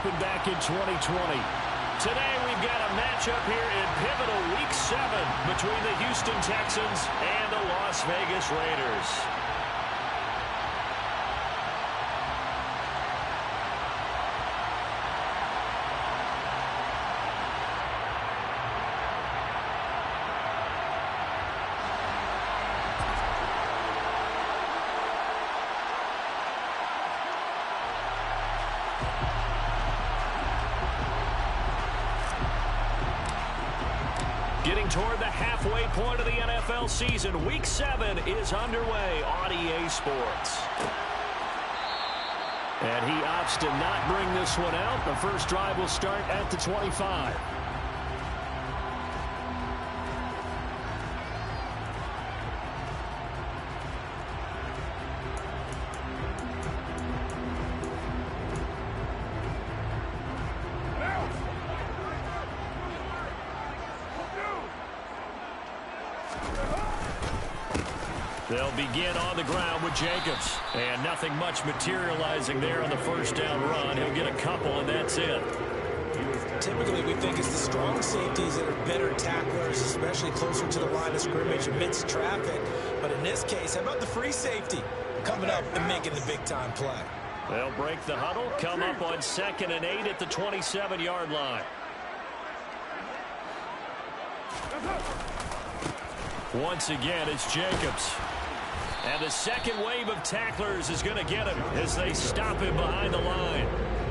happened back in 2020. Today we've got a matchup here in pivotal Week 7 between the Houston Texans and the Las Vegas Raiders. Getting toward the halfway point of the NFL season, Week 7 is underway on EA Sports. And he opts to not bring this one out. The first drive will start at the 25. They'll begin on the ground with Jacobs. And nothing much materializing there on the first down run. He'll get a couple, and that's it. Typically, we think it's the strong safeties that are better tacklers, especially closer to the line of scrimmage amidst traffic. But in this case, how about the free safety coming up and making the big-time play? They'll break the huddle, come up on 2nd and 8 at the 27-yard line. Once again, it's Jacobs. And the second wave of tacklers is going to get him as they stop him behind the line.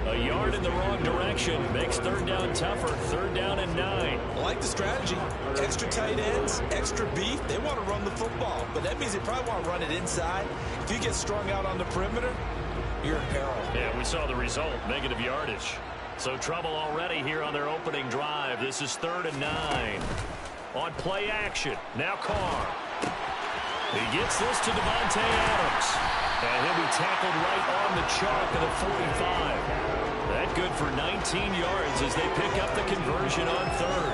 A yard in the wrong direction makes third down tougher. Third down and 9. I like the strategy. Extra tight ends, extra beef. They want to run the football, but that means they probably want to run it inside. If you get strung out on the perimeter, you're in peril. Yeah, we saw the result, negative yardage. So trouble already here on their opening drive. This is 3rd and 9. On play action, now Carr. He gets this to Devontae Adams. And he'll be tackled right on the chalk of the 45. That good for 19 yards as they pick up the conversion on 3rd.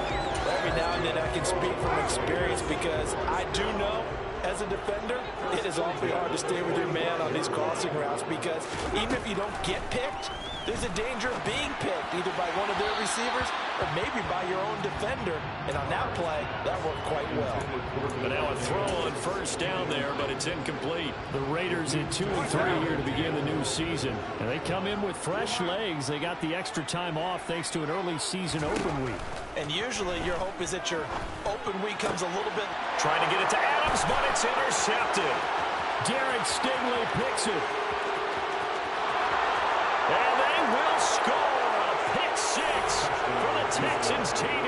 Every now and then I can speak from experience because I do know, as a defender, it is awfully hard to stay with your man on these crossing routes because even if you don't get picked, there's a danger of being picked either by one of their receivers or maybe by your own defender. And on that play, that worked quite well. But now a throw on first down there, but it's incomplete. The Raiders in 2-3 here to begin the new season. And they come in with fresh legs. They got the extra time off thanks to an early season open week. And usually your hope is that your open week comes a little bit. Trying to get it to Adams, but it's intercepted. Derek Stingley picks it. And they will score a pick 6 for the Texans TD.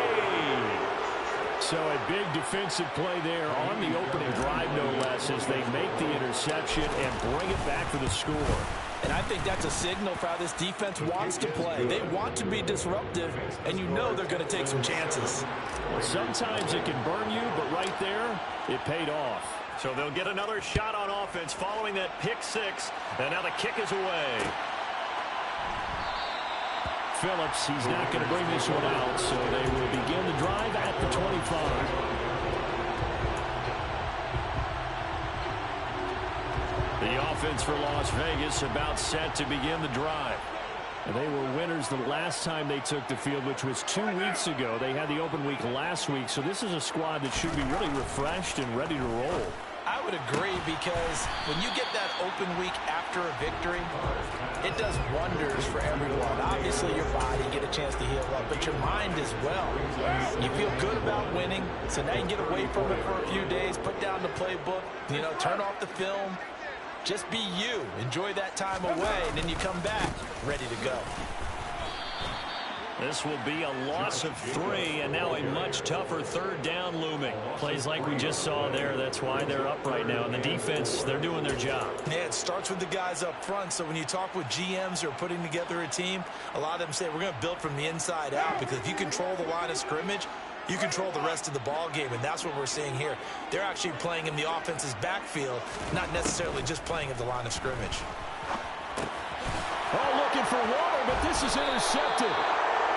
So a big defensive play there on the opening drive, no less, as they make the interception and bring it back for the score. And I think that's a signal for how this defense wants to play. They want to be disruptive, and you know they're going to take some chances. Well, sometimes it can burn you, but right there, it paid off. So they'll get another shot on offense following that pick 6, and now the kick is away. Phillips, he's not going to bring this one out, so they will begin the drive at the 25. The offense for Las Vegas about set to begin the drive. And they were winners the last time they took the field, which was 2 weeks ago. They had the open week last week, so this is a squad that should be really refreshed and ready to roll. I would agree because when you get that open week after a victory, it does wonders for everyone. Obviously, your body, get a chance to heal up, but your mind as well. You feel good about winning, so now you can get away from it for a few days, put down the playbook, turn off the film. Just be you. Enjoy that time away, and then you come back ready to go. This will be a loss of 3, and now a much tougher third down looming. Plays like we just saw there. That's why they're up right now. And the defense, they're doing their job. Yeah, it starts with the guys up front. So when you talk with GMs who are putting together a team, a lot of them say we're going to build from the inside out because if you control the line of scrimmage, you control the rest of the ball game, and that's what we're seeing here. They're actually playing in the offense's backfield, not necessarily just playing at the line of scrimmage. Oh, looking for water, but this is intercepted.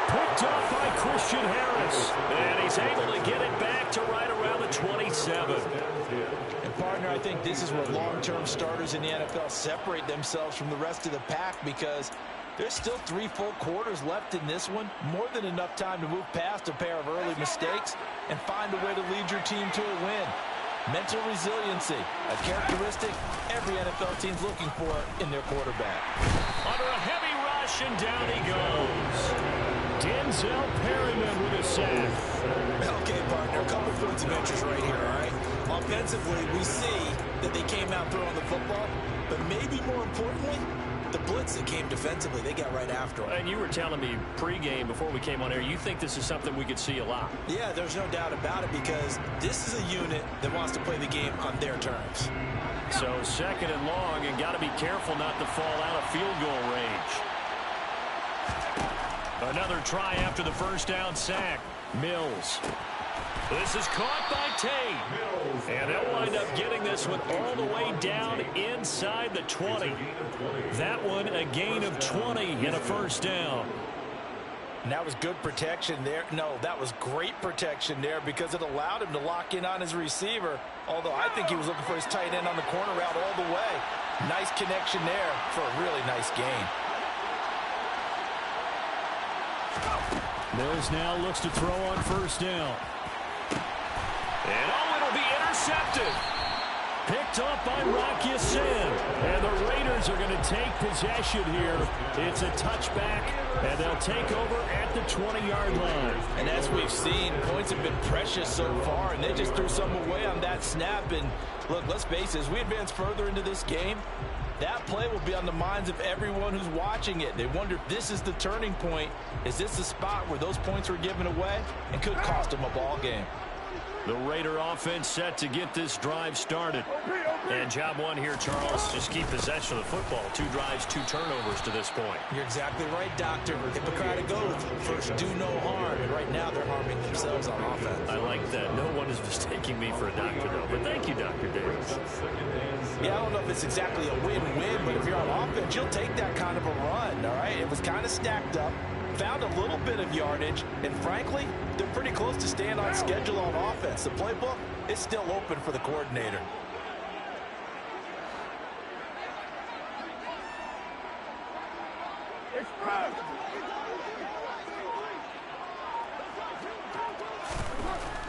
Picked up by Christian Harris. And he's able to get it back to right around the 27. And, partner, I think this is where long-term starters in the NFL separate themselves from the rest of the pack because There's still 3 full quarters left in this one. More than enough time to move past a pair of early mistakes and find a way to lead your team to a win. Mental resiliency, a characteristic every NFL team's looking for in their quarterback. Under a heavy rush, and down he goes. Denzel Perryman with a sack. Okay, partner, a couple points of interest right here, all right? Offensively, we see that they came out throwing the football, but maybe more importantly, the blitz that came defensively, they got right after them. And you were telling me pregame before we came on air, you think this is something we could see a lot. Yeah, there's no doubt about it because this is a unit that wants to play the game on their terms. So 2nd and long, and got to be careful not to fall out of field goal range. Another try after the first down sack. Mills. This is caught by Tate. And they'll wind up getting this one all the way down inside the 20. That one a gain of 20 and a first down. And that was good protection there. No, that was great protection there because it allowed him to lock in on his receiver. Although I think he was looking for his tight end on the corner route all the way. Nice connection there for a really nice gain. Mills now looks to throw on first down. And oh, it'll be intercepted. Picked up by Rocky Sin. And the Raiders are going to take possession here. It's a touchback, and they'll take over at the 20-yard line. And as we've seen, points have been precious so far, and they just threw some away on that snap. And look, let's face it, as we advance further into this game, that play will be on the minds of everyone who's watching it. They wonder if this is the turning point. Is this the spot where those points were given away and could cost them a ball game? The Raider offense set to get this drive started. And job one here, Charles, just keep possession of the football. 2 drives, 2 turnovers to this point. You're exactly right, Doctor. Hippocratic oath. First, do no harm. And right now, they're harming themselves on offense. I like that. No one is mistaking me for a doctor, though. But thank you, Dr. Davis. Yeah, I don't know if it's exactly a win-win, but if you're on offense, you'll take that kind of a run, all right? It was kind of stacked up. Found a little bit of yardage, and frankly, they're pretty close to staying on schedule on offense. The playbook is still open for the coordinator.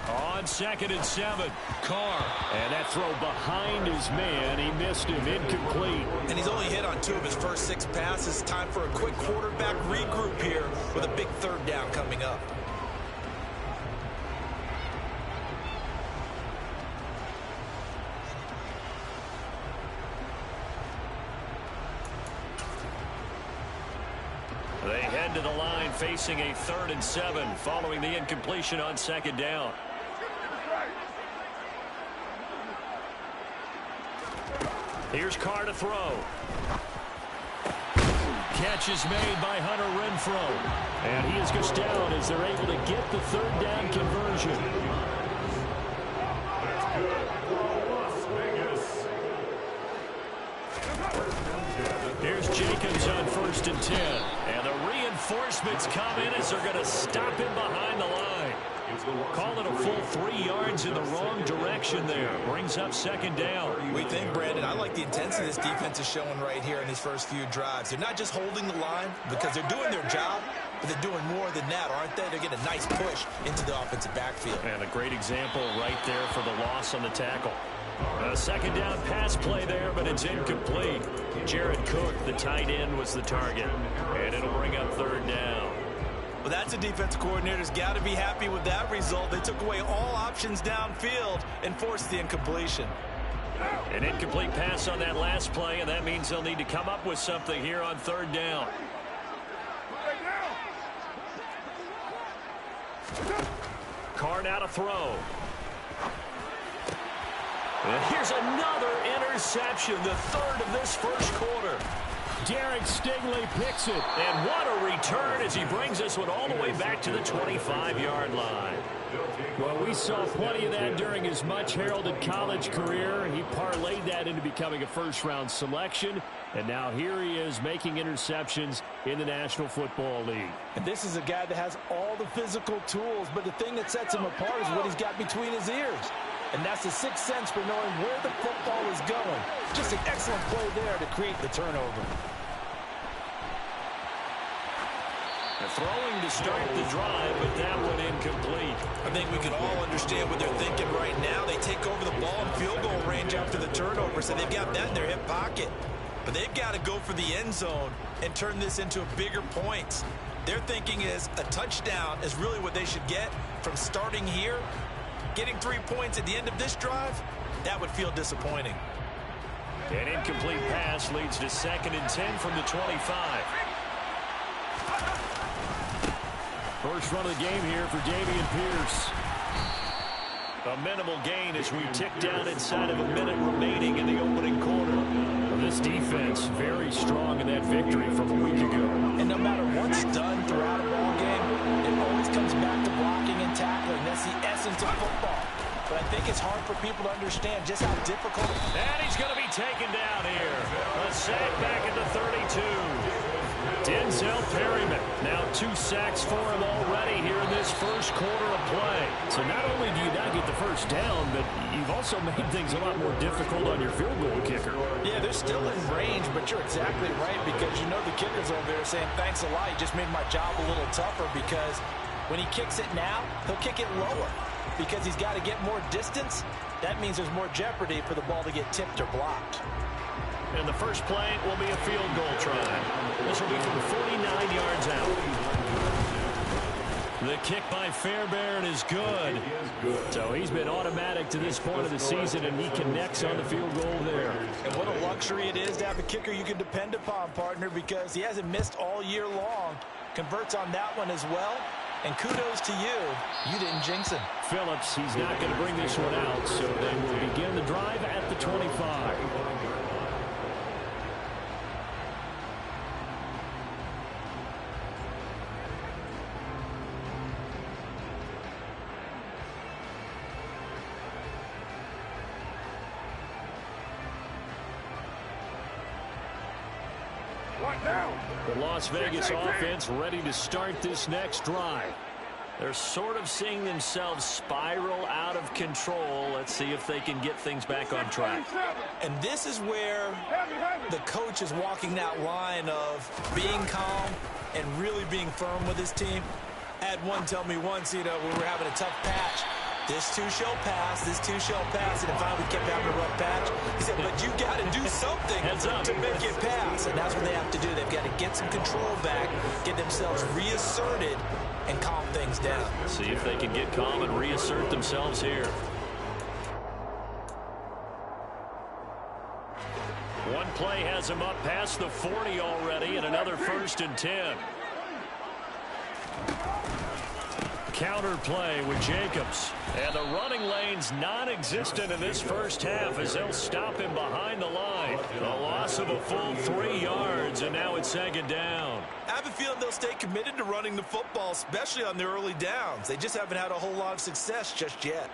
On 2nd and 7, Carr. And that throw behind his man. He missed him, incomplete. And he's only hit on 2 of his first 6 passes. Time for a quick quarterback regroup here with a big 3rd down coming up. They head to the line facing a 3rd and 7 following the incompletion on 2nd down. Here's Carr to throw. Catch is made by Hunter Renfrow. And he is goes down as they're able to get the 3rd down conversion. Here's Jacobs on 1st and 10. And the reinforcements come in as they're going to stop him behind the line. Call it a full 3 yards in the wrong direction there. Brings up 2nd down. We think, Brandon, I like the intensity this defense is showing right here in these first few drives. They're not just holding the line because they're doing their job, but they're doing more than that, aren't they? They're getting a nice push into the offensive backfield. And a great example right there for the loss on the tackle. A 2nd down pass play there, but it's incomplete. Jared Cook, the tight end, was the target. And it'll bring up 3rd down. Well, that's a defensive coordinator's got to be happy with that result. They took away all options downfield and forced the incompletion. An incomplete pass on that last play, and that means they'll need to come up with something here on 3rd down. Carr now to throw. And here's another interception, the 3rd of this first quarter. Derek Stingley picks it, and what a return as he brings this one all the way back to the 25-yard line. Well, we saw plenty of that during his much-heralded college career. He parlayed that into becoming a first-round selection, and now here he is making interceptions in the National Football League. And this is a guy that has all the physical tools, but the thing that sets him apart is what he's got between his ears. And that's the 6th sense for knowing where the football is going. Just an excellent play there to create the turnover. They're throwing to start the drive, but that one incomplete. I think we can all understand what they're thinking right now. They take over the ball in field goal range after the turnover, so they've got that in their hip pocket. But they've got to go for the end zone and turn this into a bigger point. Their thinking is a touchdown is really what they should get from starting here. Getting 3 points at the end of this drive, that would feel disappointing. An incomplete pass leads to 2nd and 10 from the 25. First run of the game here for Dameon Pierce. A minimal gain as we tick down inside of a minute remaining in the opening quarter. This defense very strong in that victory from a week ago. And no matter what's done throughout a ball game, it always comes back to blocking and tackling. That's the essence of football. But I think it's hard for people to understand just how difficult. And he's going to be taken down here. A sack back at the 32. Denzel Perryman, now 2 sacks for him already here in this first quarter of play. So not only do you not get the first down, but you've also made things a lot more difficult on your field goal kicker. Yeah, they're still in range, but you're exactly right because you know the kicker's over there saying, thanks a lot, you just made my job a little tougher because when he kicks it now, he'll kick it lower because he's got to get more distance. That means there's more jeopardy for the ball to get tipped or blocked. And the first play will be a field goal try. This will be from 49 yards out. The kick by Fairbairn is good. So he's been automatic to this point of the season, and he connects on the field goal there. And what a luxury it is to have a kicker you can depend upon, partner, because he hasn't missed all year long. Converts on that one as well. And kudos to you. You didn't jinx him. Phillips, he's not going to bring this one out, so they will begin the drive at the 25. The Las Vegas offense ready to start this next drive. They're sort of seeing themselves spiral out of control. Let's see if they can get things back on track. And this is where the coach is walking that line of being calm and really being firm with his team. I had one tell me once, when we were having a tough patch, this too shall pass, this too shall pass, and finally we kept having a rough patch. He said, but you got to do something to make it pass, and that's what they have to do. They've got to get some control back, get themselves reasserted, and calm things down. See if they can get calm and reassert themselves here. One play has them up past the 40 already, and another 1st and 10. Counter play with Jacobs. And the running lane's non-existent in this first half as they'll stop him behind the line. A loss of a full 3 yards, and now it's 2nd down. I have a feeling they'll stay committed to running the football, especially on their early downs. They just haven't had a whole lot of success just yet.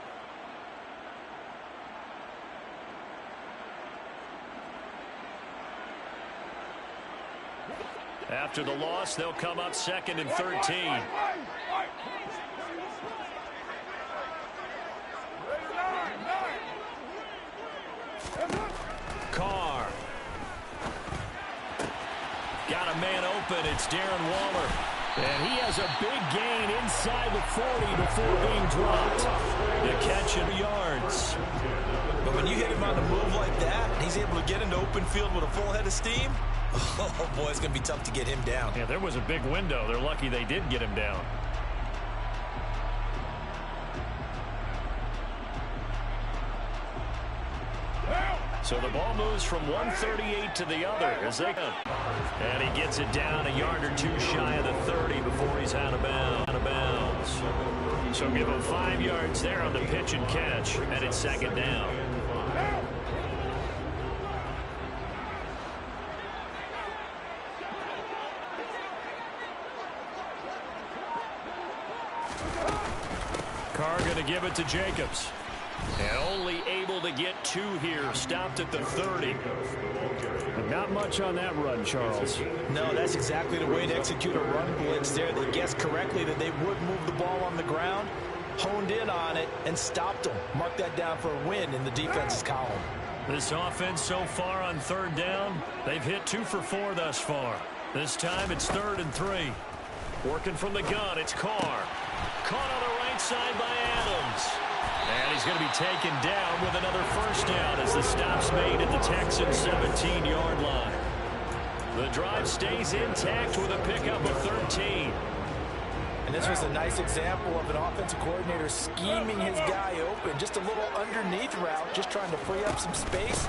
After the loss, they'll come up 2nd and 13. Carr. Got a man open. It's Darren Waller. And he has a big gain inside the 40 before being dropped. The catch in yards. But when you hit him on the move like that, and he's able to get into open field with a full head of steam, oh boy, it's going to be tough to get him down. Yeah, there was a big window. They're lucky they did get him down. So the ball moves from 138 to the other as they go. And he gets it down a yard or two shy of the 30 before he's out of bounds. So give him 5 yards there on the pitch and catch, and it's 2nd down. Carr going to give it to Jacobs. And only able to get 2 here. Stopped at the 30. Not much on that run, Charles. No, that's exactly the way to execute a run blitz there. They guessed correctly that they would move the ball on the ground, honed in on it, and stopped them. Mark that down for a win in the defense's column. This offense so far on 3rd down, they've hit 2 for 4 thus far. This time it's 3rd and 3. Working from the gun, it's Carr. Caught on the right side by Adams. And he's going to be taken down with another first down as the stop's made at the Texans' 17-yard line. The drive stays intact with a pickup of 13. And this was a nice example of an offensive coordinator scheming his guy open. Just a little underneath route, just trying to free up some space,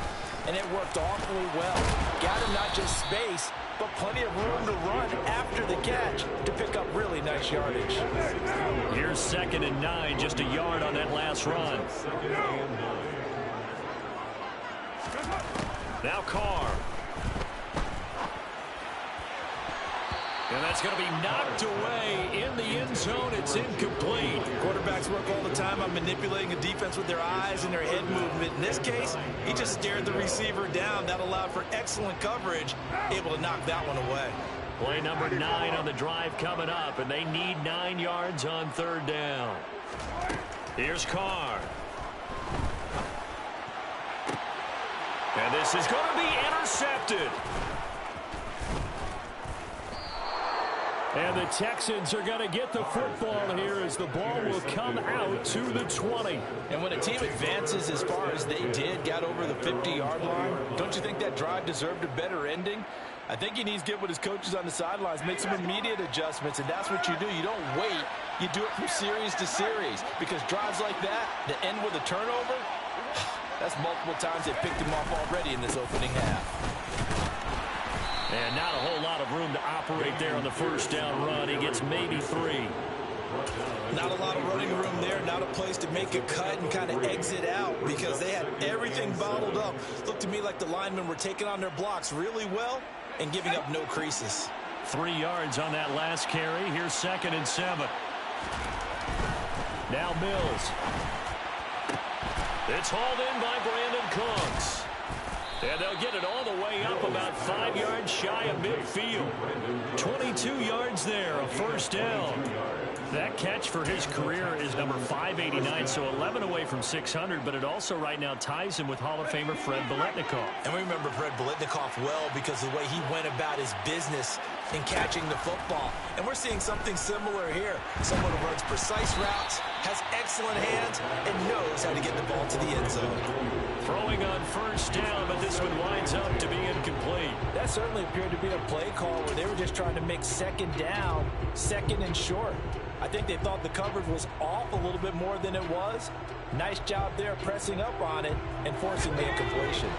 and it worked awfully well. Got him not just space, but plenty of room to run after the catch to pick up really nice yardage. Here's 2nd and 9, just a yard on that last run. Now Carr. And that's going to be knocked away in the end zone. It's incomplete. Quarterbacks work all the time on manipulating a defense with their eyes and their head movement. In this case, he just stared the receiver down. That allowed for excellent coverage, able to knock that one away. Play number 9 on the drive coming up, and they need 9 yards on 3rd down. Here's Carr. And this is going to be intercepted. And the Texans are going to get the football here as the ball will come out to the 20. And when a team advances as far as they did, got over the 50-yard line, don't you think that drive deserved a better ending? I think he needs to get with his coaches on the sidelines, make some immediate adjustments, and that's what you do. You don't wait. You do it from series to series, because drives like that end with a turnover, that's multiple times they picked him off already in this opening half. And not a whole lot of room to operate there on the first down run. He gets maybe 3. Not a lot of running room there, not a place to make a cut and kind of exit out because they had everything bottled up. Looked to me like the linemen were taking on their blocks really well and giving up no creases. 3 yards on that last carry. Here's 2nd and 7. Now Mills. It's hauled in by Brandon Cooks. And they'll get it all the way up about 5 yards shy of midfield. 22 yards there, a first down. That catch for his career is number 589, so 11 away from 600, but it also right now ties him with Hall of Famer Fred Biletnikoff. And we remember Fred Biletnikoff well because of the way he went about his business in catching the football. And we're seeing something similar here. Someone who runs precise routes, has excellent hands, and knows how to get the ball to the end zone. Throwing on first down, but this one winds up to be incomplete. That certainly appeared to be a play call where they were just trying to make 2nd down, 2nd and short. I think they thought the coverage was off a little bit more than it was. Nice job there pressing up on it and forcing the incompletion.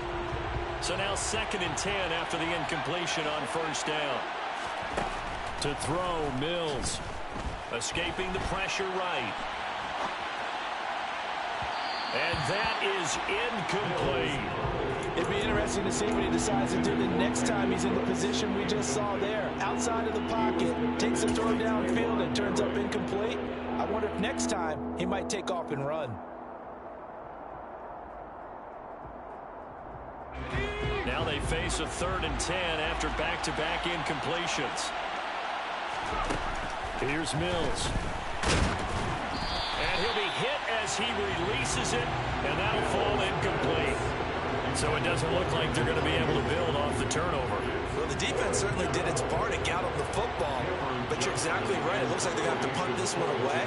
So now 2nd and 10 after the incompletion on first down. To throw, Mills. Escaping the pressure right. And that is incomplete. It'd be interesting to see what he decides to do the next time he's in the position we just saw there. Outside of the pocket, takes a throw downfield and turns up incomplete. I wonder if next time he might take off and run. Now they face a 3rd and 10 after back-to-back incompletions. Here's Mills. And he'll be hit as he releases it, and that'll fall incomplete. So it doesn't look like they're going to be able to build off the turnover. Well, the defense certainly did its part to gallop the football, but you're exactly right. It looks like they're going to have to punt this one away,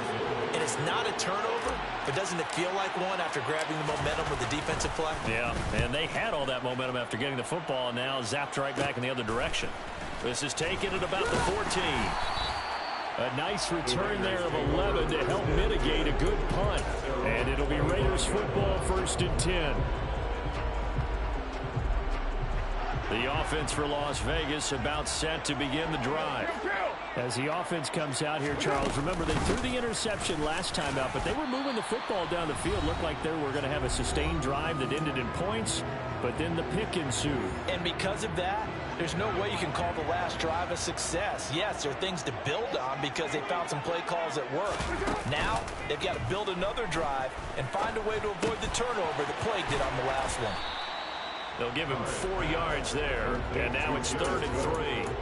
and it's not a turnover, but doesn't it feel like one after grabbing the momentum with the defensive play? Yeah, and they had all that momentum after getting the football, and now zapped right back in the other direction. This is taken at about the 14. A nice return there of 11 to help mitigate a good punt. And it'll be Raiders football 1st and 10. The offense for Las Vegas about set to begin the drive. As the offense comes out here, Charles, remember they threw the interception last time out, but they were moving the football down the field. Looked like they were going to have a sustained drive that ended in points, but then the pick ensued. And because of that, there's no way you can call the last drive a success. Yes, there are things to build on because they found some play calls that work. Now, they've got to build another drive and find a way to avoid the turnover that plagued it on the last one. They'll give him 4 yards there, and now it's 3rd and 3.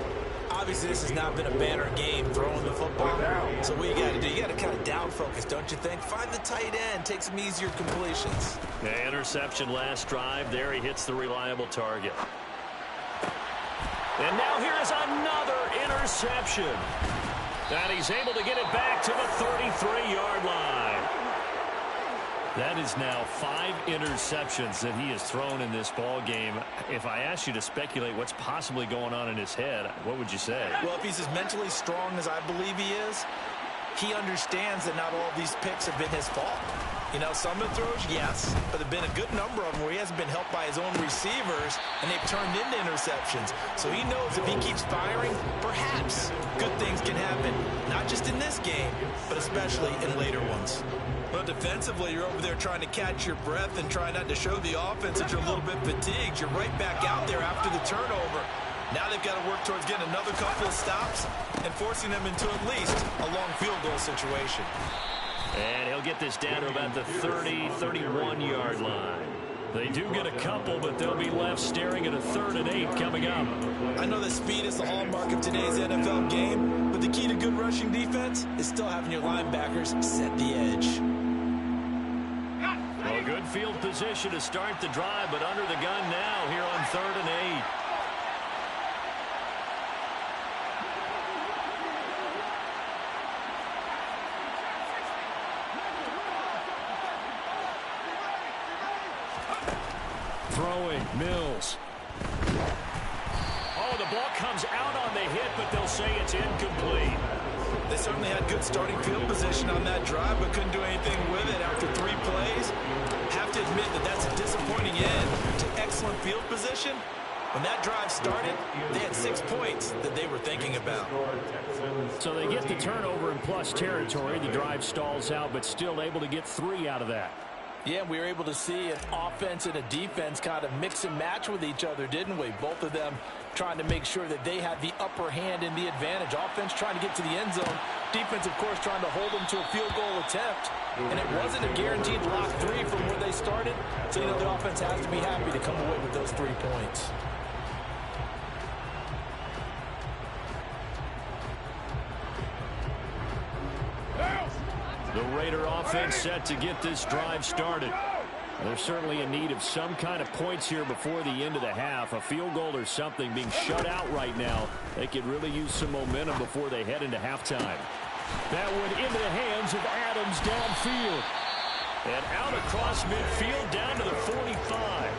Obviously, this has not been a banner game throwing the football. So what you got to do, you got to kind of down focus, don't you think? Find the tight end, take some easier completions. The interception last drive. There he hits the reliable target. And now here is another interception. And he's able to get it back to the 33-yard line. That is now 5 interceptions that he has thrown in this ball game. If I asked you to speculate what's possibly going on in his head, what would you say? Well, if he's as mentally strong as I believe he is, he understands that not all of these picks have been his fault. You know, some of the throws, yes, but there have been a good number of them where he hasn't been helped by his own receivers, and they've turned into interceptions. So he knows if he keeps firing, perhaps good things can happen, not just in this game, but especially in later ones. Well, defensively, you're over there trying to catch your breath and try not to show the offense that you're a little bit fatigued. You're right back out there after the turnover. Now they've got to work towards getting another couple of stops and forcing them into at least a long field goal situation. And he'll get this down to about the 30, 31-yard line. They do get a couple, but they'll be left staring at a 3rd and 8 coming up. I know that speed is the hallmark of today's NFL game, but the key to good rushing defense is still having your linebackers set the edge. Well, good field position to start the drive, but under the gun now here on 3rd and 8. Throwing, Mills. Oh, the ball comes out on the hit, but they'll say it's incomplete. They certainly had good starting field position on that drive, but couldn't do anything with it after 3 plays. Have to admit that that's a disappointing end to excellent field position. When that drive started, they had 6 points that they were thinking about. So they get the turnover in plus territory. The drive stalls out, but still able to get 3 out of that. Yeah, we were able to see an offense and a defense kind of mix and match with each other, didn't we? Both of them trying to make sure that they had the upper hand and the advantage. Offense trying to get to the end zone. Defense, of course, trying to hold them to a field goal attempt. And it wasn't a guaranteed lock 3 from where they started. So, you know, the offense has to be happy to come away with those 3 points. The Raider offense set to get this drive started. They're certainly in need of some kind of points here before the end of the half. A field goal or something. Being shut out right now, they could really use some momentum before they head into halftime. That one into the hands of Adams downfield. And out across midfield down to the 45.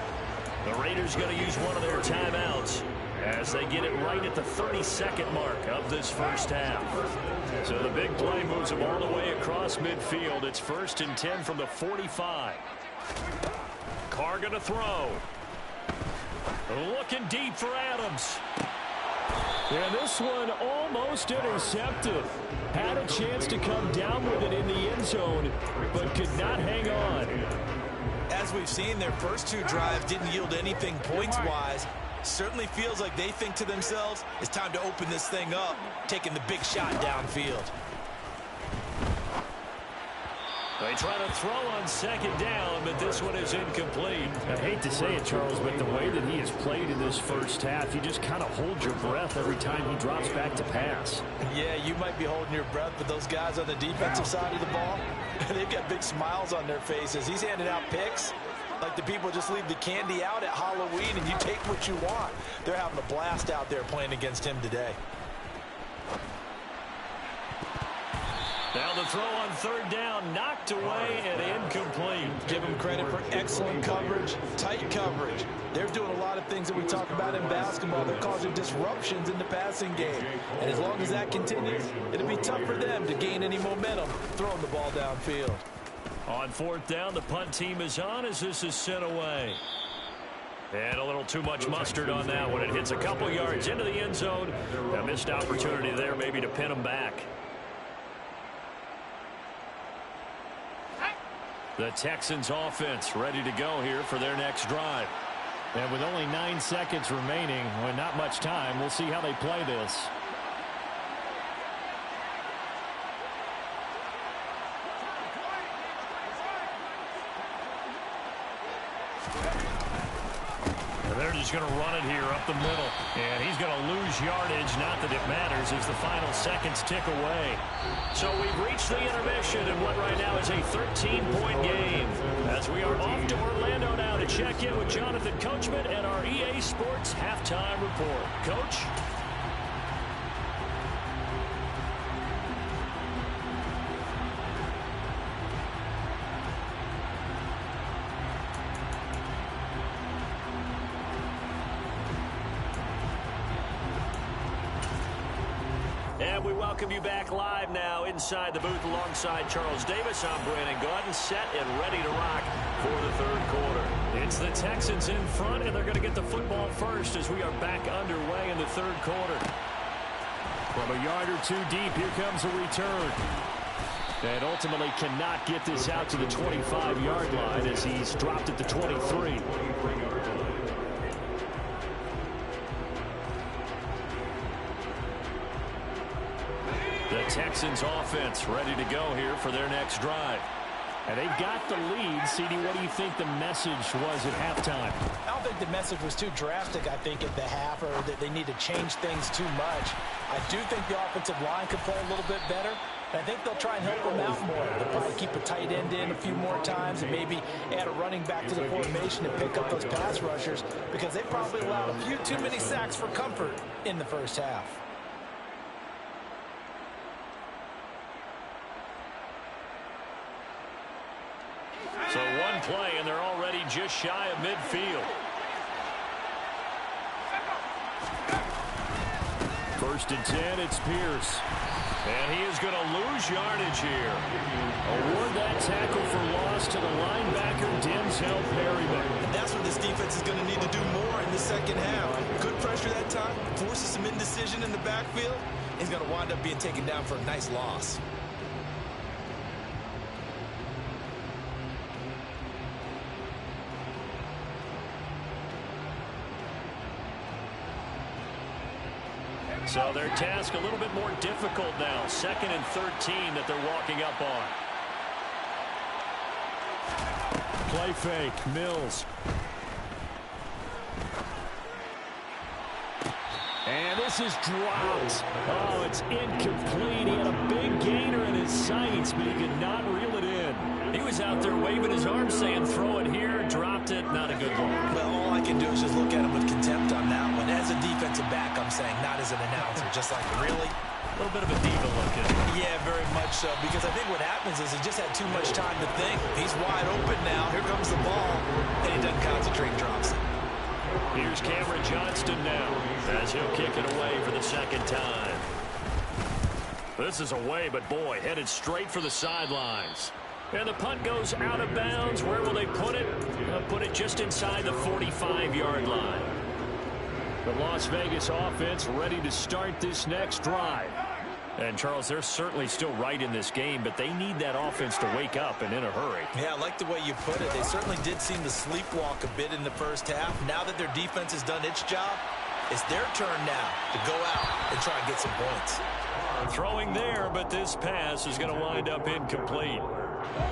The Raiders going to use one of their timeouts as they get it right at the 32nd mark of this first half. So the big play moves them all the way across midfield. It's 1st and 10 from the 45. Carr going to throw. Looking deep for Adams. And this one almost intercepted. Had a chance to come down with it in the end zone, but could not hang on. As we've seen, their first 2 drives didn't yield anything points-wise. Certainly feels like they think to themselves, it's time to open this thing up, taking the big shot downfield. They try to throw on 2nd down, but this one is incomplete. I hate to say it, Charles, but the way that he has played in this first half, you just kind of hold your breath every time he drops back to pass. Yeah, you might be holding your breath, but those guys on the defensive side of the ball, they've got big smiles on their faces. He's handing out picks like the people just leave the candy out at Halloween and you take what you want. They're having a blast out there playing against him today. Now the throw on 3rd down, knocked away and incomplete. Give them credit for excellent coverage, tight coverage. They're doing a lot of things that we talk about in basketball. They're causing disruptions in the passing game. And as long as that continues, it'll be tough for them to gain any momentum throwing the ball downfield. On 4th down, the punt team is on as this is sent away. And a little too much mustard on that one. It hits a couple yards into the end zone. A missed opportunity there maybe to pin them back. The Texans offense ready to go here for their next drive. And with only 9 seconds remaining, well, not much time, we'll see how they play this. They're just going to run it here up the middle. And he's going to lose yardage. Not that it matters as the final seconds tick away. So we've reached the intermission in what right now is a 13-point game. As we are off to Orlando now to check in with Jonathan Coachman and our EA Sports Halftime Report. Coach? we welcome you back live now inside the booth alongside Charles Davis. I'm Brandon Gaudin, set and ready to rock for the third quarter. It's the Texans in front, and they're going to get the football first as we are back underway in the third quarter. From a yard or two deep, here comes a return. And ultimately cannot get this out to the 25-yard line as he's dropped at the 23. The Texans offense ready to go here for their next drive. And they've got the lead. CD, what do you think the message was at halftime? I don't think the message was too drastic, I think, at the half, or that they need to change things too much. I do think the offensive line could play a little bit better. And I think they'll try and help them out more. They'll probably keep a tight end in a few more times and maybe add a running back to the formation and pick up those pass rushers, because they probably allowed a few too many sacks for comfort in the first half. So one play, and they're already just shy of midfield. First and 10, it's Pierce. And he is going to lose yardage here. Award that tackle for loss to the linebacker, Denzel Perryman. And that's what this defense is going to need to do more in the second half. Good pressure that time, forces some indecision in the backfield. He's going to wind up being taken down for a nice loss. So their task a little bit more difficult now. 2nd and 13 that they're walking up on. Play fake, Mills. And this is dropped. Oh, it's incomplete. He had a big gainer in his sights, but he could not reel it in. He was out there waving his arms saying, throw it here, dropped it. Not a good one. Well, all I can do is just look at him with contempt on that one. As a defensive back, I'm saying, not as an announcer. Just like, really? A little bit of a diva look, isn't it? Yeah, very much so. Because I think what happens is he just had too much time to think. He's wide open now. Here comes the ball. And he doesn't concentrate, drops it. Here's Cameron Johnston now as he'll kick it away for the second time. This is away, but boy, headed straight for the sidelines. And the punt goes out of bounds. Where will they put it? They'll put it just inside the 45-yard line. The Las Vegas offense ready to start this next drive. And, Charles, they're certainly still right in this game, but they need that offense to wake up and in a hurry. Yeah, I like the way you put it. They certainly did seem to sleepwalk a bit in the first half. Now that their defense has done its job, it's their turn now to go out and try and get some points. Throwing there, but this pass is going to wind up incomplete.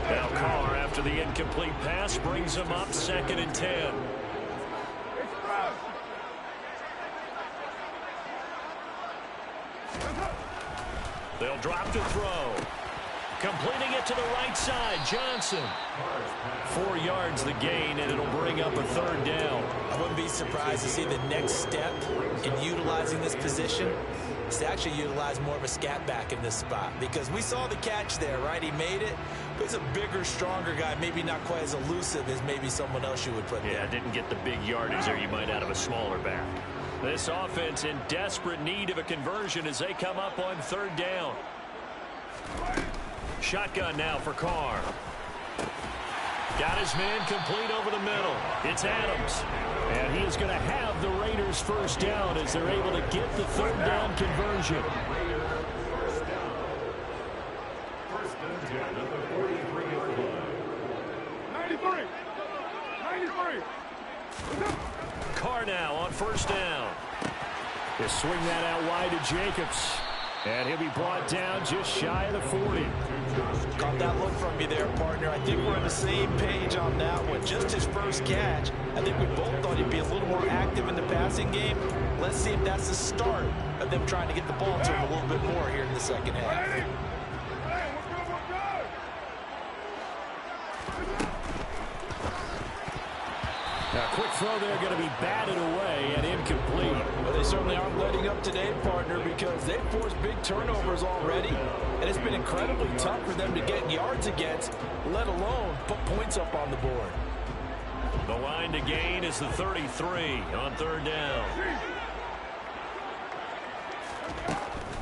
Now Carr, after the incomplete pass, brings him up 2nd and 10. They'll drop to throw. Completing it to the right side, Johnson. 4 yards the gain, and it'll bring up a 3rd down. I wouldn't be surprised to see the next step in utilizing this position is to actually utilize more of a scat back in this spot, because we saw the catch there, right? He made it, but he's a bigger, stronger guy, maybe not quite as elusive as maybe someone else you would put there. Yeah, didn't get the big yardage there you might out of a smaller back. This offense in desperate need of a conversion as they come up on 3rd down. Shotgun now for Carr. Got his man complete over the middle. It's Adams. And he is going to have the Raiders first down as they're able to get the 3rd down conversion. Carr now on 1st down. He'll swing that out wide to Jacobs. And he'll be brought down just shy of the 40. Caught that look from you there, partner. I think we're on the same page on that one. Just his first catch. I think we both thought he'd be a little more active in the passing game. Let's see if that's the start of them trying to get the ball to him a little bit more here in the second half. Now, quick throw there, going to be batted away and incomplete. Well, they certainly aren't letting up today, partner, because they've forced big turnovers already, and it's been incredibly tough for them to get yards against, let alone put points up on the board. The line to gain is the 33 on 3rd down.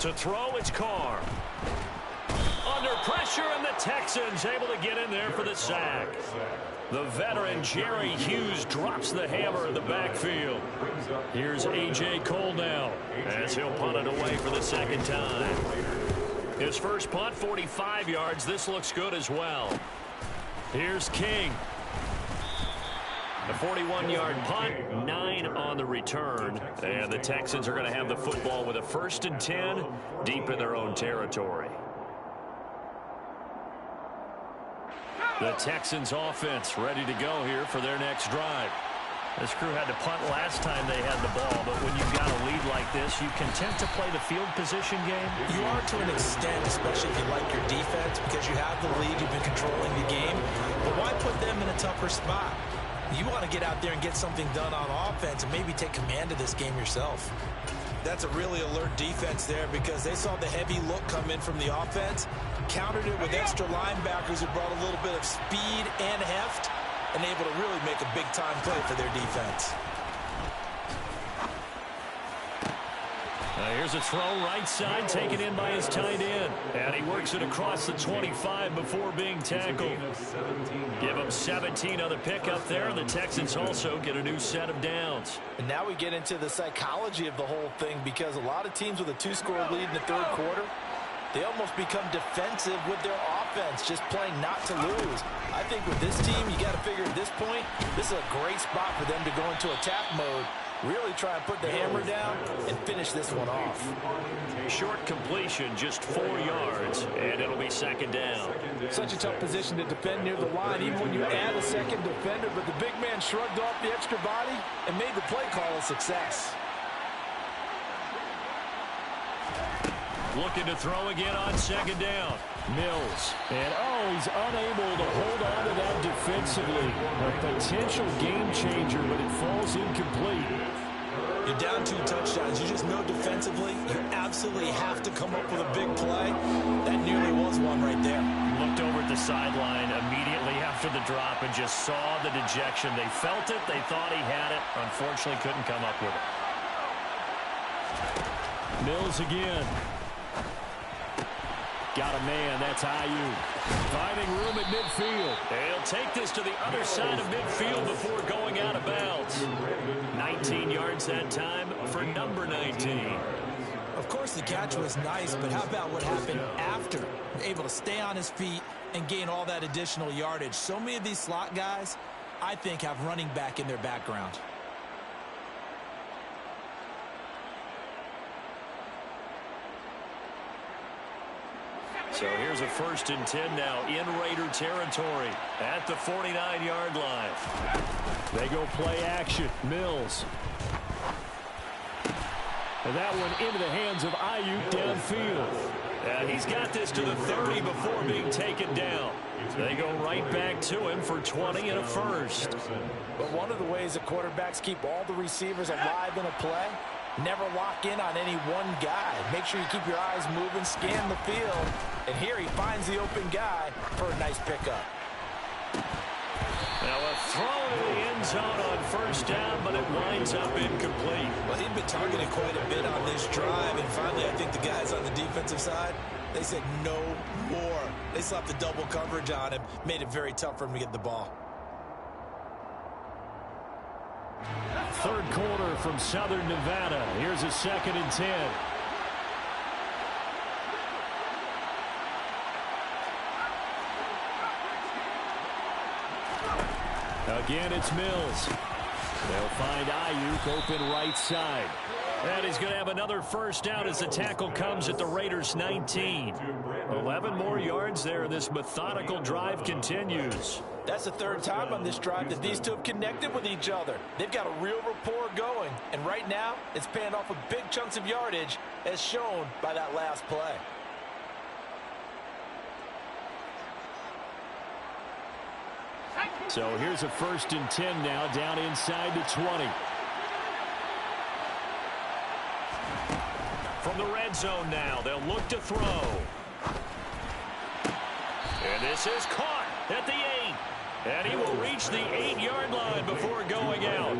To throw, it's Carr. Under pressure, and the Texans able to get in there for the sack. The veteran Jerry Hughes drops the hammer in the backfield. Here's A.J. Cole now as he'll punt it away for the second time. His first punt, 45 yards. This looks good as well. Here's King. A 41-yard punt, 9 on the return. And the Texans are going to have the football with a 1st and 10 deep in their own territory. The Texans offense ready to go here for their next drive. This crew had to punt last time they had the ball, but when you've got a lead like this, you content to play the field position game? You are to an extent, especially if you like your defense, because you have the lead, you've been controlling the game. But why put them in a tougher spot? You want to get out there and get something done on offense and maybe take command of this game yourself. That's a really alert defense there because they saw the heavy look come in from the offense, countered it with extra linebackers who brought a little bit of speed and heft, and able to really make a big-time play for their defense. Here's a throw right side, taken in by his tight end. And he works it across the 25 before being tackled. Give him 17 on the pickup there. The Texans also get a new set of downs. And now we get into the psychology of the whole thing because a lot of teams with a 2-score lead in the third quarter, they almost become defensive with their offense, just playing not to lose. I think with this team, you got to figure at this point, this is a great spot for them to go into attack mode, really try and put the hammer down and finish this one off. Short completion, just 4 yards, and it'll be second down. Such a tough position to defend near the line, even when you add a second defender, but the big man shrugged off the extra body and made the play call a success. Looking to throw again on second down. Mills. And, he's unable to hold on to that defensively. A potential game changer, but it falls incomplete. You're down 2 touchdowns. You just know defensively, you absolutely have to come up with a big play. That nearly was one right there. Looked over at the sideline immediately after the drop and just saw the dejection. They felt it. They thought he had it. Unfortunately, couldn't come up with it. Mills again. Got a man, that's Ayuk. Finding room at midfield. He'll take this to the other side of midfield before going out of bounds. 19 yards that time for number 19. Of course, the catch was nice, but how about what happened after? Able to stay on his feet and gain all that additional yardage. So many of these slot guys, I think, have running back in their background. So here's a 1st and 10 now in Raider territory at the 49-yard line. They go play action. Mills. And that one into the hands of Ayuk downfield. And he's got this to the 30 before being taken down. They go right back to him for 20 and a first. But one of the ways that quarterbacks keep all the receivers alive in a play, never lock in on any one guy. Make sure you keep your eyes moving, scan the field. And here he finds the open guy for a nice pickup. Now a throw to the end zone on first down, but it winds up incomplete. Well, he'd been targeted quite a bit on this drive, and finally I think the guys on the defensive side, they said no more. They slapped the double coverage on him, made it very tough for him to get the ball. Third quarter from Southern Nevada. Here's a 2nd and 10. Again, it's Mills. They'll find Ayuk open right side. And he's going to have another first down as the tackle comes at the Raiders' 19. 11 more yards there. This methodical drive continues. That's the 3rd time on this drive that these two have connected with each other. They've got a real rapport going. And right now, it's paying off with big chunks of yardage as shown by that last play. So here's a 1st and 10 now down inside the 20. From the red zone now, they'll look to throw. And this is caught at the 8. And he will reach the 8-yard line before going out.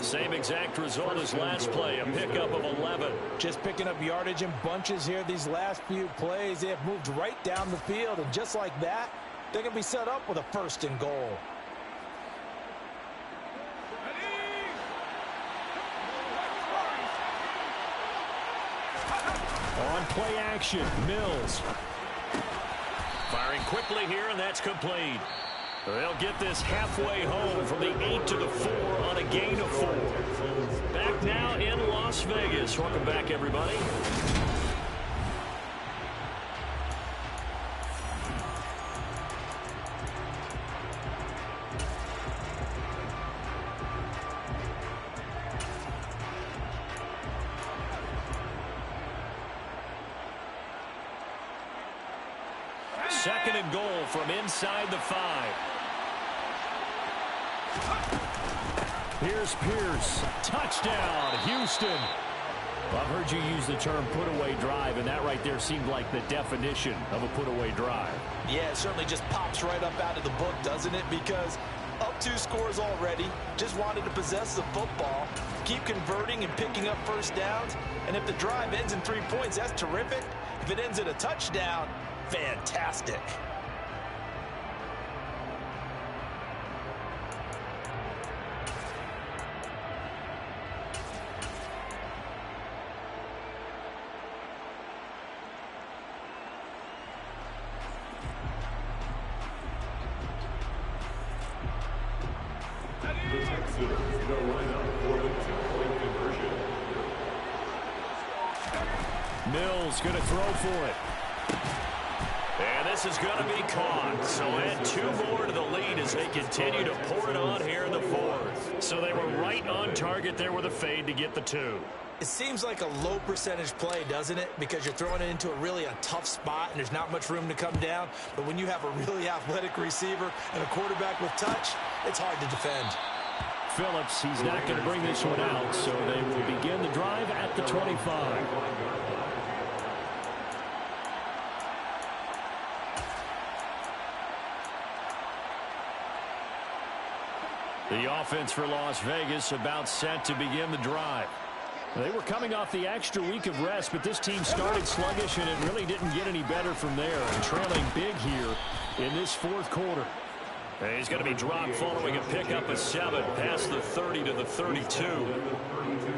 Same exact result as last play, a pickup of 11. Just picking up yardage in bunches here these last few plays. They have moved right down the field, and just like that, they're going to be set up with a 1st and goal. On play action, Mills. Firing quickly here, and that's complete. They'll get this halfway home from the 8 to the 4 on a gain of 4. Back now in Las Vegas. Welcome back, everybody. Second and goal from inside the 5. Here's Pierce. Touchdown, Houston. Well, I've heard you use the term put-away drive, and that right there seemed like the definition of a put-away drive. Yeah, it certainly just pops right up out of the book, doesn't it? Because up 2 scores already, just wanted to possess the football, keep converting and picking up first downs, and if the drive ends in 3 points, that's terrific. If it ends in a touchdown, fantastic. Mills going to throw for it. And this is going to be caught. So add 2 more to the lead as they continue to pour it on here in the 4th. So they were right on target there with a fade to get the 2. It seems like a low percentage play, doesn't it? Because you're throwing it into a tough spot and there's not much room to come down. But when you have a really athletic receiver and a quarterback with touch, it's hard to defend. Phillips, he's not going to bring this one out, so they will begin the drive at the 25. The offense for Las Vegas about set to begin the drive. They were coming off the extra week of rest, but this team started sluggish, and it really didn't get any better from there. And trailing big here in this 4th quarter. And he's going to be dropped following a pickup of 7 past the 30 to the 32.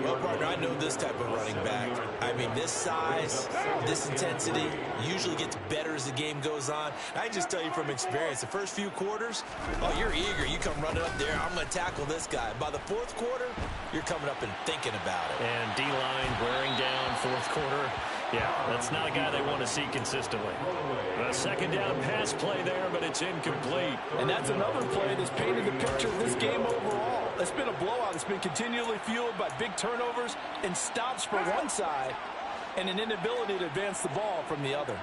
Well, partner, I know this type of running back. I mean, this size, this intensity usually gets better as the game goes on. I can just tell you from experience, the first few quarters, oh, you're eager. You come running up there, I'm going to tackle this guy. By the 4th quarter, you're coming up and thinking about it. And D-line wearing down 4th quarter. Yeah, that's not a guy they want to see consistently. A 2nd down pass play there, but it's incomplete. And that's another play that's painted the picture of this game overall. It's been a blowout. It's been continually fueled by big turnovers and stops for one side and an inability to advance the ball from the other.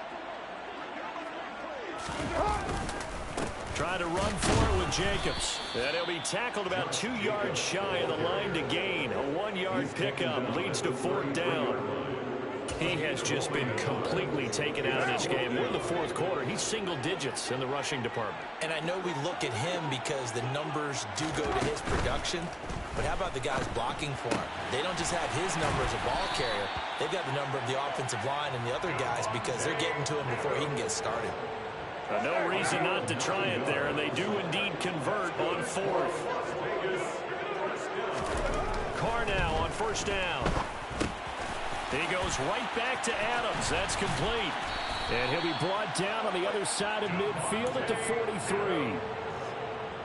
Trying to run for it with Jacobs. And he'll be tackled about 2 yards shy of the line to gain. A 1-yard pickup leads to 4th down. He has just been completely taken out of this game. We're in the 4th quarter. He's single digits in the rushing department. And I know we look at him because the numbers do go to his production. But how about the guys blocking for him? They don't just have his number as a ball carrier. They've got the number of the offensive line and the other guys because they're getting to him before he can get started. No reason not to try it there, and they do indeed convert on 4th. Carr now on 1st down. He goes right back to Adams. That's complete. And he'll be brought down on the other side of midfield at the 43.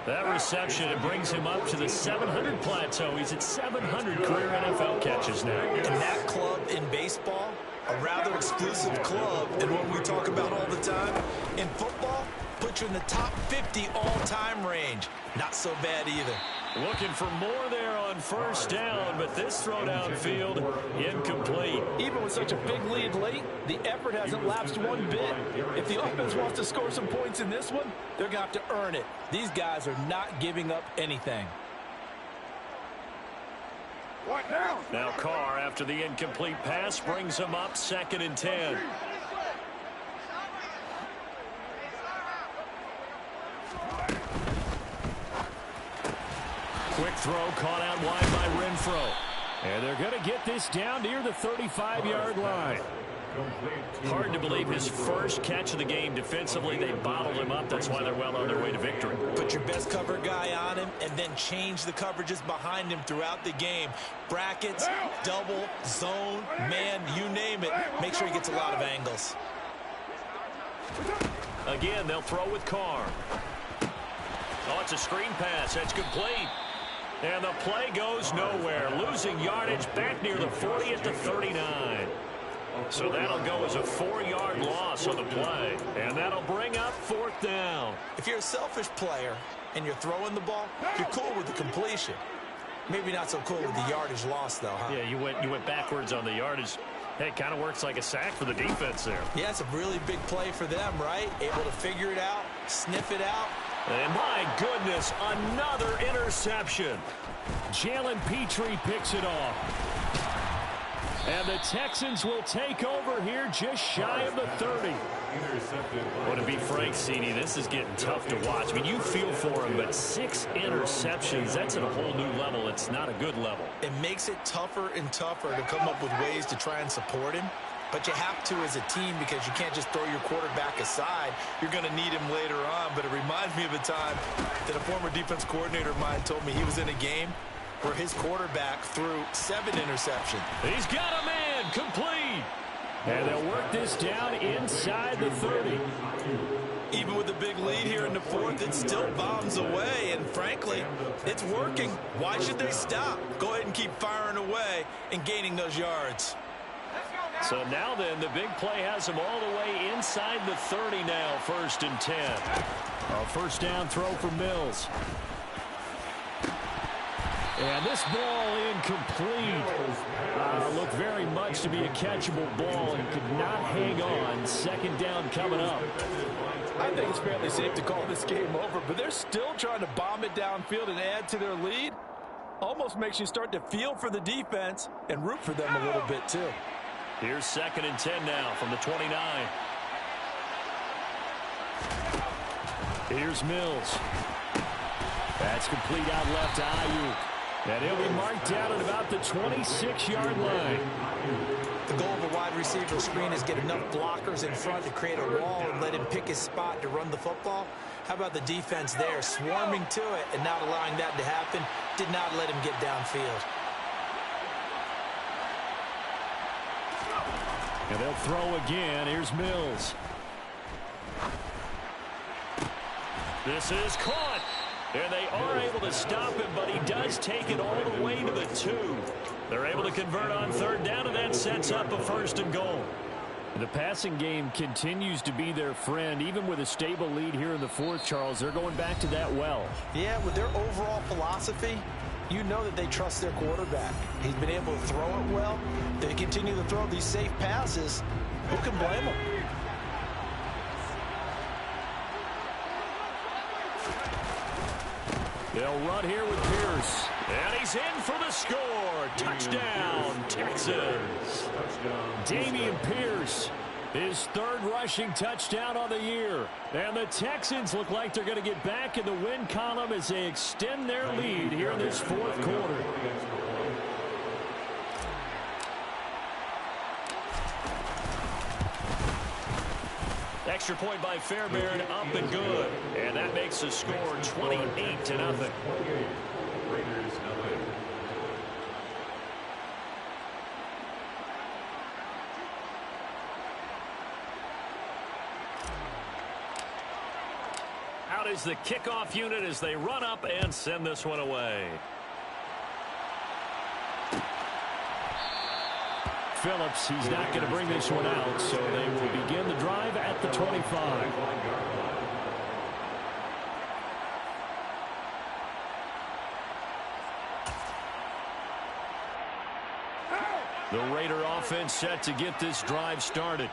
That reception, it brings him up to the 700 plateau. He's at 700 career NFL catches now. And that club in baseball, a rather exclusive club, and what we talk about all the time, in football, put you in the top 50 all-time range. Not so bad either. Looking for more there on 1st down, but this throw downfield incomplete. Even with such a big lead late, the effort hasn't lapsed one bit. If the offense wants to score some points in this one, they're going to have to earn it. These guys are not giving up anything. Now Carr, after the incomplete pass, brings him up 2nd and 10. Quick throw caught out wide by Renfro. And they're going to get this down near the 35-yard line. Hard to believe his first catch of the game defensively. They bottled him up. That's why they're well on their way to victory. Put your best cover guy on him and then change the coverages behind him throughout the game. Brackets, double, zone, man, you name it. Make sure he gets a lot of angles. Again, they'll throw with Carr. Oh, it's a screen pass. That's complete. And the play goes nowhere. Losing yardage back near the 40 at the 39. So that'll go as a 4-yard loss on the play. And that'll bring up 4th down. If you're a selfish player and you're throwing the ball, you're cool with the completion. Maybe not so cool with the yardage loss, though, huh? Yeah, you went backwards on the yardage. Hey, it kind of works like a sack for the defense there. Yeah, it's a really big play for them, right? Able to figure it out, sniff it out. And my goodness, another interception. Jalen Petrie picks it off. And the Texans will take over here just shy of the 30. Well, to be frank, CD, this is getting tough to watch. I mean, you feel for him, but 6 interceptions, that's at a whole new level. It's not a good level. It makes it tougher and tougher to come up with ways to try and support him. But you have to as a team because you can't just throw your quarterback aside. You're going to need him later on. But it reminds me of a time that a former defense coordinator of mine told me he was in a game where his quarterback threw 7 interceptions. He's got a man complete. And they'll work this down inside the 30. Even with a big lead here in the 4th, it still bombs away. And frankly, it's working. Why should they stop? Go ahead and keep firing away and gaining those yards. So now then, the big play has him all the way inside the 30 now, 1st and 10. A first down throw for Mills. And this ball incomplete. Looked very much to be a catchable ball and could not hang on. 2nd down coming up. I think it's fairly safe to call this game over, but they're still trying to bomb it downfield and add to their lead. Almost makes you start to feel for the defense and root for them a little bit too. Here's 2nd and 10 now from the 29. Here's Mills. That's complete out left to Ayuk. And he'll be marked down at about the 26-yard line. The goal of a wide receiver screen is get enough blockers in front to create a wall and let him pick his spot to run the football. How about the defense there, swarming to it and not allowing that to happen? Did not let him get downfield. And they'll throw again. Here's Mills. This is caught. And they are able to stop him, but he does take it all the way to the 2. They're able to convert on 3rd down, and that sets up a 1st and goal. The passing game continues to be their friend. Even with a stable lead here in the 4th, Charles, they're going back to that well. Yeah, with their overall philosophy, you know that they trust their quarterback. He's been able to throw it well. They continue to throw these safe passes. Who can blame them? They'll run here with Pierce. And he's in for the score. Touchdown, Texans. Dameon Pierce, his 3rd rushing touchdown on the year. And the Texans look like they're going to get back in the win column as they extend their lead here in this 4th quarter. Extra point by Fairbairn, up and good. And that makes the score 28-0. Out is the kickoff unit as they run up and send this one away. Phillips, he's not going to bring this one out, so they will begin the drive at the 25. The Raider offense set to get this drive started.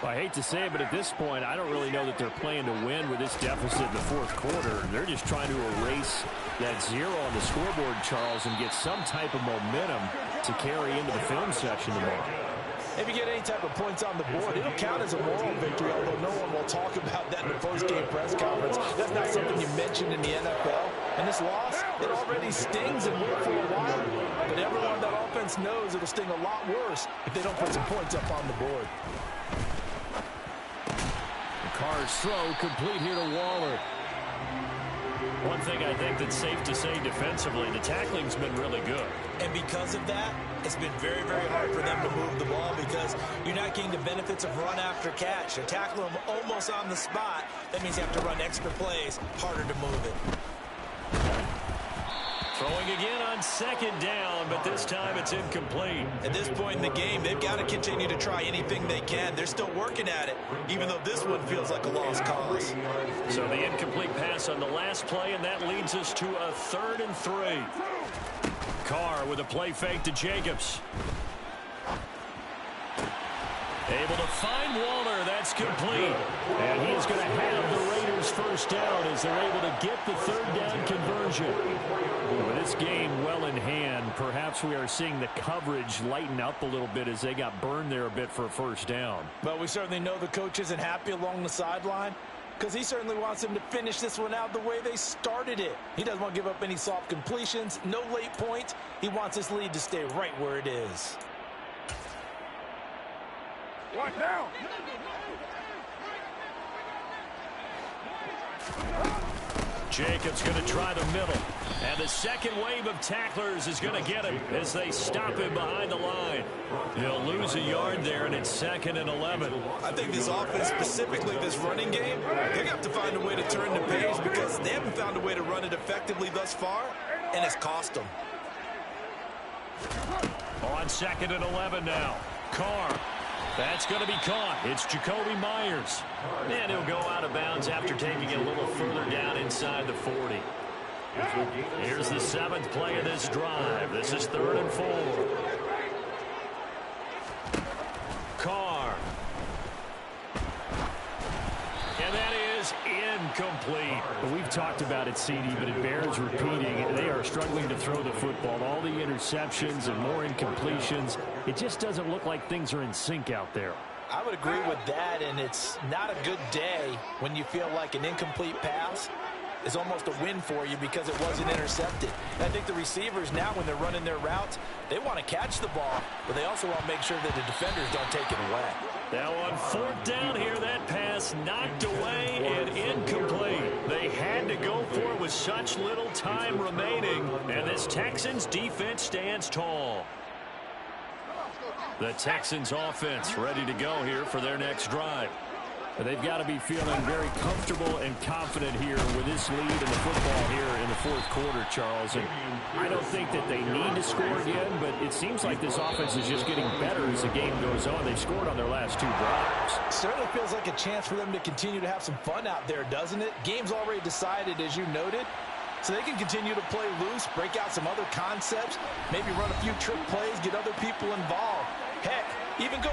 Well, I hate to say it, but at this point, I don't really know that they're playing to win with this deficit in the 4th quarter. They're just trying to erase that 0 on the scoreboard, Charles, and get some type of momentum to carry into the film section tomorrow. If you get any type of points on the board, it'll count as a moral victory, although no one will talk about that in the post-game press conference. That's not something you mentioned in the NFL. And this loss, it already stings and will for a while. But everyone on that offense knows it'll sting a lot worse if they don't put some points up on the board. Carr's throw complete here to Waller. One thing I think that's safe to say defensively, the tackling's been really good. And because of that, it's been very, very hard for them to move the ball because you're not getting the benefits of run after catch. You tackle them almost on the spot. That means you have to run extra plays, harder to move it. Throwing again on second down, but this time it's incomplete. At this point in the game, they've got to continue to try anything they can. They're still working at it, even though this one feels like a lost cause. So the incomplete pass on the last play, and that leads us to a 3rd and 3. Carr with a play fake to Jacobs. Able to find Waller. That's complete. And he is going to have the Raiders first down as they're able to get the 3rd down conversion. With this game well in hand, perhaps we are seeing the coverage lighten up a little bit as they got burned there a bit for a first down. But we certainly know the coach isn't happy along the sideline because he certainly wants them to finish this one out the way they started it. He doesn't want to give up any soft completions, no late points. He wants this lead to stay right where it is. What now? Jacobs going to try the middle. And the second wave of tacklers is going to get him as they stop him behind the line. He'll lose a yard there, and it's 2nd and 11. I think this offense, specifically this running game, they're going to have to find a way to turn the page because they haven't found a way to run it effectively thus far, and it's cost them. On 2nd and 11 now. Carr. That's going to be caught. It's Jacoby Myers. And he'll go out of bounds after taking it a little further down inside the 40. Here's the 7th play of this drive. This is 3rd and 4. Carr. And that is incomplete. Well, we've talked about it, CD, but it bears repeating. They are struggling to throw the football. All the interceptions and more incompletions. It just doesn't look like things are in sync out there. I would agree with that, and it's not a good day when you feel like an incomplete pass is almost a win for you because it wasn't intercepted. And I think the receivers now, when they're running their routes, they want to catch the ball, but they also want to make sure that the defenders don't take it away. Now on 4th down here, that pass knocked away and incomplete. They had to go for it with such little time remaining, and this Texans defense stands tall. The Texans offense ready to go here for their next drive. They've got to be feeling very comfortable and confident here with this lead in the football here in the 4th quarter, Charles. And I don't think that they need to score again, but it seems like this offense is just getting better as the game goes on. They've scored on their last 2 drives. Certainly feels like a chance for them to continue to have some fun out there, doesn't it? Game's already decided, as you noted. So they can continue to play loose, break out some other concepts, maybe run a few trick plays, get other people involved. Heck, even go